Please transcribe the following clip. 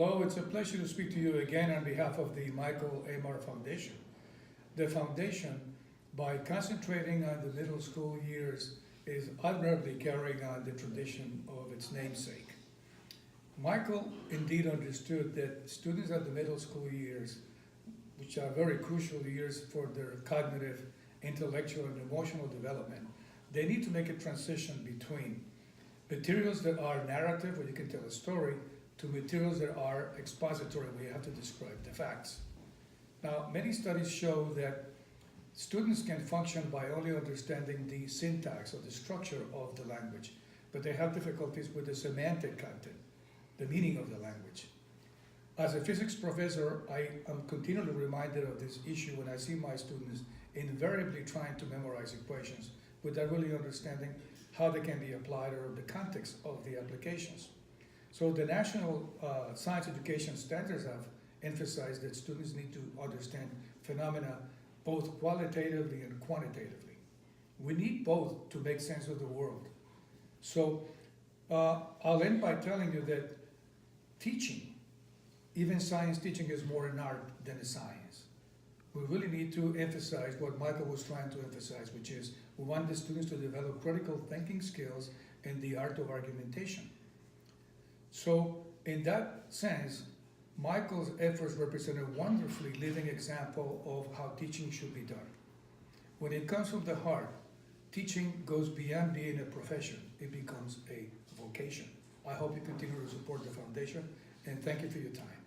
Hello, it's a pleasure to speak to you again on behalf of the Michael Aymar Foundation. The foundation, by concentrating on the middle school years, is admirably carrying on the tradition of its namesake. Michael indeed understood that students at the middle school years, which are very crucial years for their cognitive, intellectual, and emotional development, they need to make a transition between materials that are narrative, where you can tell a story, to materials that are expository, where you have to describe the facts. Now, many studies show that students can function by only understanding the syntax or the structure of the language, but they have difficulties with the semantic content, the meaning of the language. As a physics professor, I am continually reminded of this issue when I see my students invariably trying to memorize equations without really understanding how they can be applied or the context of the applications. So the national science education standards have emphasized that students need to understand phenomena both qualitatively and quantitatively. We need both to make sense of the world. So I'll end by telling you that teaching, even science teaching, is more an art than a science. We really need to emphasize what Michael was trying to emphasize, which is we want the students to develop critical thinking skills and the art of argumentation. So in that sense, Michael's efforts represent a wonderfully living example of how teaching should be done. When it comes from the heart, teaching goes beyond being a profession. It becomes a vocation. I hope you continue to support the foundation, and thank you for your time.